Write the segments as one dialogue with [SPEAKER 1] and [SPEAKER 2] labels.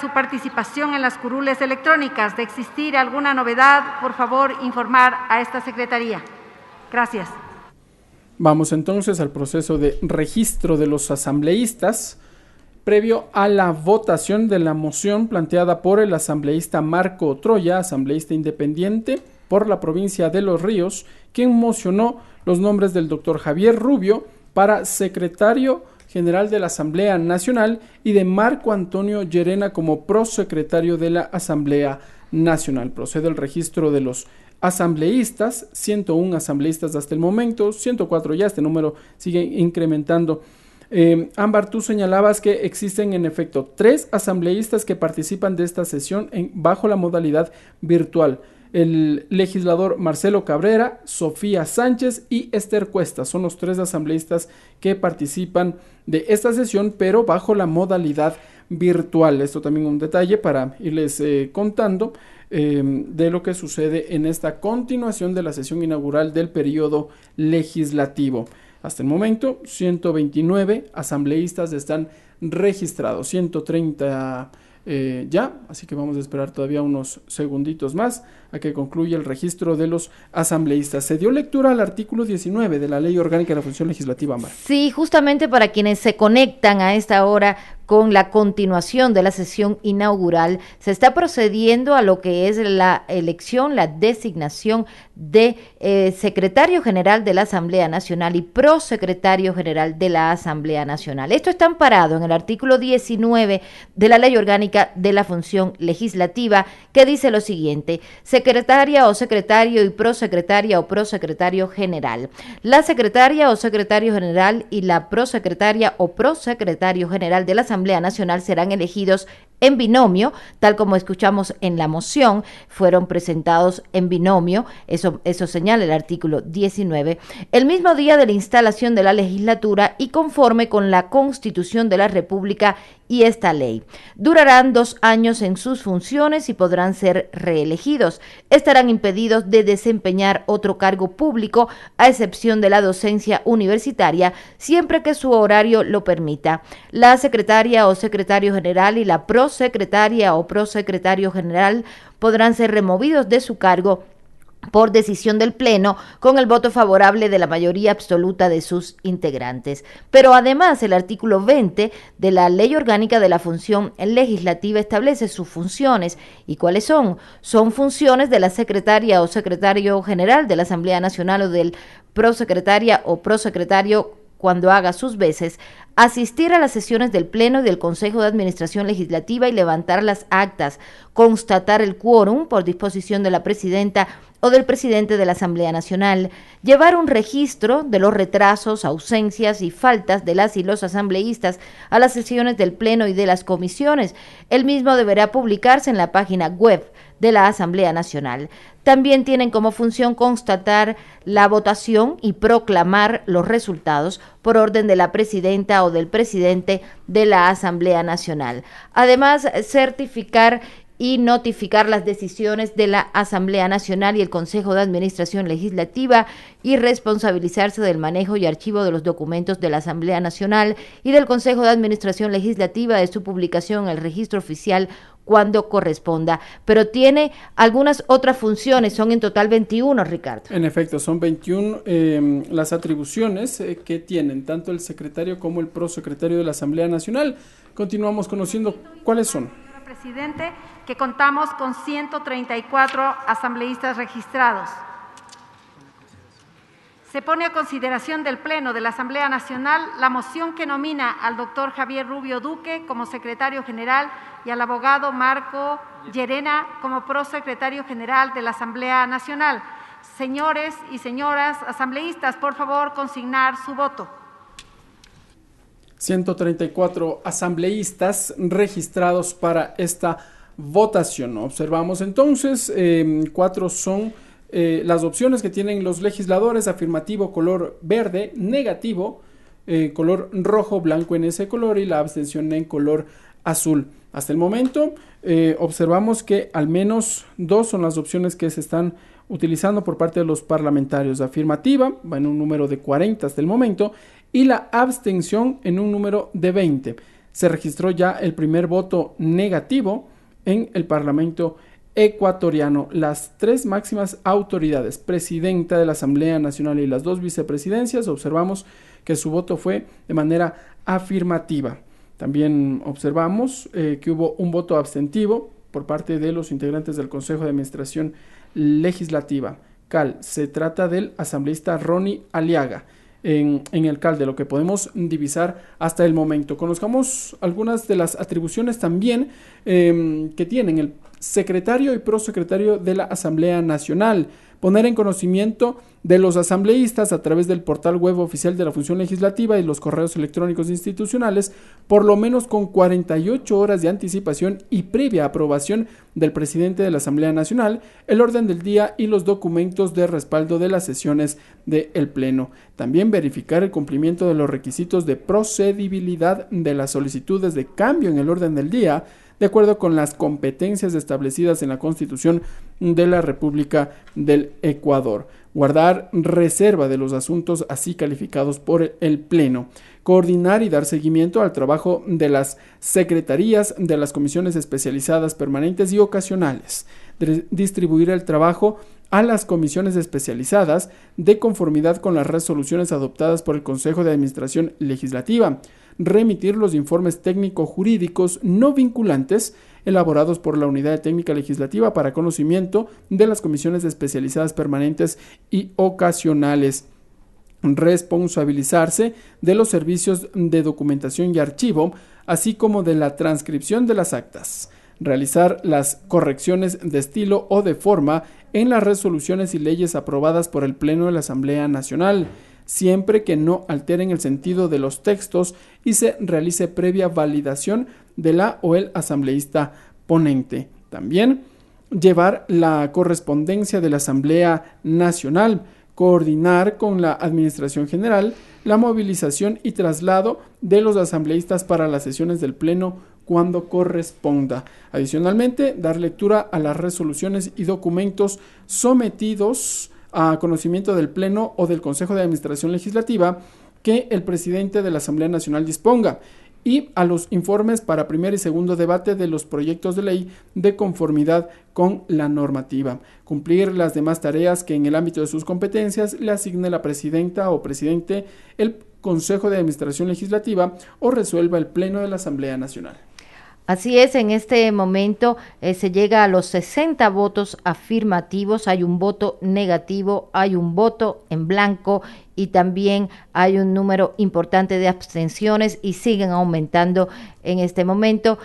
[SPEAKER 1] Su participación en las curules electrónicas. De existir alguna novedad, por favor, informar a esta Secretaría. Gracias.
[SPEAKER 2] Vamos entonces al proceso de registro de los asambleístas, previo a la votación de la moción planteada por el asambleísta Marco Troya, asambleísta independiente por la provincia de Los Ríos, quien mocionó los nombres del doctor Javier Rubio para secretario general de la Asamblea Nacional y de Marco Antonio Llerena como prosecretario de la Asamblea Nacional. Procede el registro de los asambleístas, 101 asambleístas hasta el momento, 104 ya, este número sigue incrementando. Ámbar, tú señalabas que existen en efecto 3 asambleístas que participan de esta sesión bajo la modalidad virtual. El legislador Marcelo Cabrera, Sofía Sánchez y Esther Cuesta son los 3 asambleístas que participan de esta sesión, pero bajo la modalidad virtual. Esto también un detalle para irles contando de lo que sucede en esta continuación de la sesión inaugural del periodo legislativo. Hasta el momento, 129 asambleístas están registrados, 130 ya, así que vamos a esperar todavía unos segunditos más a que concluya el registro de los asambleístas. Se dio lectura al artículo 19 de la Ley Orgánica de la Función Legislativa, Ámbar.
[SPEAKER 3] Sí, justamente para quienes se conectan a esta hora con la continuación de la sesión inaugural, se está procediendo a lo que es la elección, la designación de secretario general de la Asamblea Nacional y prosecretario general de la Asamblea Nacional. Esto está amparado en el artículo 19 de la Ley Orgánica de la Función Legislativa, que dice lo siguiente: secretaria o secretario y prosecretaria o prosecretario general. La secretaria o secretario general y la prosecretaria o prosecretario general de la Asamblea Nacional serán elegidos en binomio, tal como escuchamos en la moción, fueron presentados en binomio, eso señala el artículo 19, el mismo día de la instalación de la legislatura y conforme con la Constitución de la República y esta ley. Durarán 2 años en sus funciones y podrán ser reelegidos. Estarán impedidos de desempeñar otro cargo público, a excepción de la docencia universitaria, siempre que su horario lo permita. La secretaria o secretario general y la prosecretaria o prosecretario general podrán ser removidos de su cargo por decisión del Pleno con el voto favorable de la mayoría absoluta de sus integrantes. Pero además el artículo 20 de la Ley Orgánica de la Función Legislativa establece sus funciones. ¿Y cuáles son? Son funciones de la secretaria o secretario general de la Asamblea Nacional o del prosecretaria o prosecretario, cuando haga sus veces, asistir a las sesiones del Pleno y del Consejo de Administración Legislativa y levantar las actas, constatar el quórum por disposición de la presidenta o del presidente de la Asamblea Nacional, llevar un registro de los retrasos, ausencias y faltas de las y los asambleístas a las sesiones del Pleno y de las comisiones. El mismo deberá publicarse en la página web de la Asamblea Nacional. También tienen como función constatar la votación y proclamar los resultados por orden de la presidenta o del presidente de la Asamblea Nacional. Además, certificar y notificar las decisiones de la Asamblea Nacional y el Consejo de Administración Legislativa y responsabilizarse del manejo y archivo de los documentos de la Asamblea Nacional y del Consejo de Administración Legislativa, de su publicación en el registro oficial cuando corresponda, pero tiene algunas otras funciones, son en total 21, Ricardo.
[SPEAKER 2] En efecto, son 21 las atribuciones que tienen tanto el secretario como el prosecretario de la Asamblea Nacional. Continuamos conociendo cuáles son.
[SPEAKER 1] Presidente, que contamos con 134 asambleístas registrados. Se pone a consideración del Pleno de la Asamblea Nacional la moción que nomina al doctor Javier Rubio Duque como secretario general y al abogado Marco Llerena como prosecretario general de la Asamblea Nacional. Señores y señoras asambleístas, por favor, consignar su voto.
[SPEAKER 2] 134 asambleístas registrados para esta votación. Observamos entonces 4 son las opciones que tienen los legisladores: afirmativo color verde, negativo color rojo, blanco en ese color y la abstención en color azul. Hasta el momento observamos que al menos 2 son las opciones que se están utilizando por parte de los parlamentarios. Afirmativa va en un número de 40 hasta el momento y la abstención en un número de 20. se registró ya el primer voto negativo en el Parlamento ecuatoriano. Las tres máximas autoridades, presidenta de la Asamblea Nacional y las dos vicepresidencias, observamos que su voto fue de manera afirmativa. También observamos que hubo un voto abstentivo por parte de los integrantes del Consejo de Administración Legislativa, CAL. Se trata del asambleísta Ronnie Aliaga. En el CAL, de lo que podemos divisar hasta el momento. Conozcamos algunas de las atribuciones también que tienen el secretario y prosecretario de la Asamblea Nacional. Poner en conocimiento de los asambleístas a través del portal web oficial de la Función Legislativa y los correos electrónicos institucionales, por lo menos con 48 horas de anticipación y previa aprobación del presidente de la Asamblea Nacional, el orden del día y los documentos de respaldo de las sesiones del Pleno. También verificar el cumplimiento de los requisitos de procedibilidad de las solicitudes de cambio en el orden del día, de acuerdo con las competencias establecidas en la Constitución de la República del Ecuador. Guardar reserva de los asuntos así calificados por el Pleno. Coordinar y dar seguimiento al trabajo de las secretarías, de las comisiones especializadas permanentes y ocasionales. Distribuir el trabajo a las comisiones especializadas de conformidad con las resoluciones adoptadas por el Consejo de Administración Legislativa. Remitir los informes técnico-jurídicos no vinculantes elaborados por la Unidad de Técnica Legislativa para conocimiento de las comisiones especializadas permanentes y ocasionales. Responsabilizarse de los servicios de documentación y archivo, así como de la transcripción de las actas. Realizar las correcciones de estilo o de forma en las resoluciones y leyes aprobadas por el Pleno de la Asamblea Nacional, siempre que no alteren el sentido de los textos y se realice previa validación de la o el asambleísta ponente. También llevar la correspondencia de la Asamblea Nacional, coordinar con la Administración General la movilización y traslado de los asambleístas para las sesiones del Pleno cuando corresponda. Adicionalmente, dar lectura a las resoluciones y documentos sometidos a conocimiento del Pleno o del Consejo de Administración Legislativa que el presidente de la Asamblea Nacional disponga, y a los informes para primer y segundo debate de los proyectos de ley de conformidad con la normativa. Cumplir las demás tareas que en el ámbito de sus competencias le asigne la presidenta o presidente, el Consejo de Administración Legislativa o resuelva el Pleno de la Asamblea Nacional.
[SPEAKER 3] Así es, en este momento se llega a los 60 votos afirmativos, hay un voto negativo, hay un voto en blanco y también hay un número importante de abstenciones y siguen aumentando en este momento.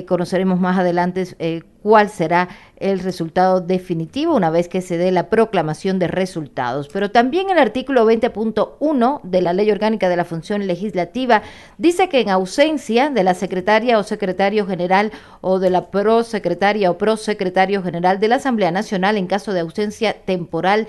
[SPEAKER 3] Conoceremos más adelante cuál será el resultado definitivo una vez que se dé la proclamación de resultados. Pero también el artículo 20.1 de la Ley Orgánica de la Función Legislativa dice que en ausencia de la secretaria o secretario general o de la prosecretaria o prosecretario general de la Asamblea Nacional, en caso de ausencia temporal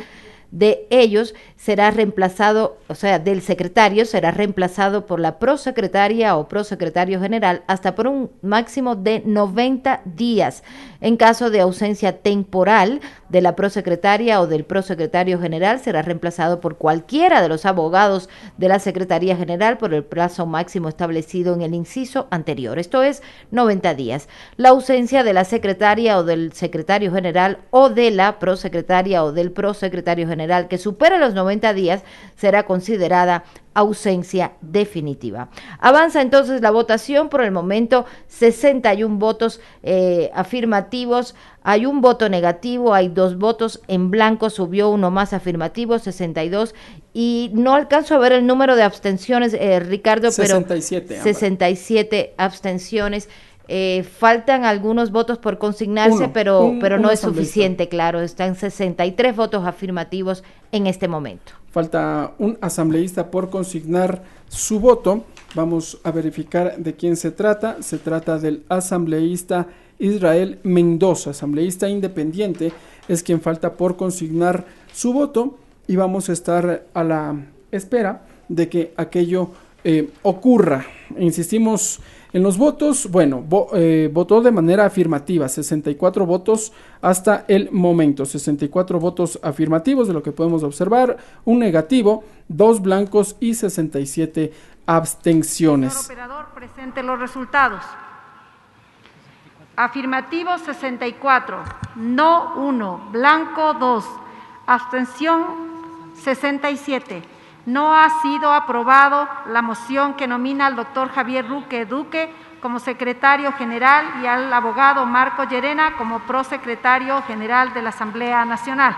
[SPEAKER 3] de ellos, será reemplazado, o sea, del secretario será reemplazado por la prosecretaria o prosecretario general hasta por un máximo de 90 días. En caso de ausencia temporal de la prosecretaria o del prosecretario general, será reemplazado por cualquiera de los abogados de la Secretaría General por el plazo máximo establecido en el inciso anterior, esto es 90 días. La ausencia de la secretaria o del secretario general o de la prosecretaria o del prosecretario general que supere los 90 días será considerada ausencia definitiva. Avanza entonces la votación, por el momento 61 votos afirmativos, hay un voto negativo, hay 2 votos en blanco, subió uno más afirmativo, 62, y no alcanzo a ver el número de abstenciones, Ricardo,
[SPEAKER 2] 67,
[SPEAKER 3] pero 67 abstenciones. Faltan algunos votos por consignarse, pero no es suficiente, claro, están 63 votos afirmativos en este momento.
[SPEAKER 2] Falta un asambleísta por consignar su voto. Vamos a verificar de quién se trata. Se trata del asambleísta Israel Mendoza, asambleísta independiente, es quien falta por consignar su voto y vamos a estar a la espera de que aquello ocurra. Insistimos en los votos. Bueno, votó de manera afirmativa, 64 votos hasta el momento, 64 votos afirmativos de lo que podemos observar, un negativo, 2 blancos y 67 Abstenciones.
[SPEAKER 1] Señor operador, presente los resultados. Afirmativo 64, no 1, blanco 2, abstención 67. No ha sido aprobado la moción que nomina al doctor Javier Duque como secretario general y al abogado Marco Llerena como prosecretario general de la Asamblea Nacional.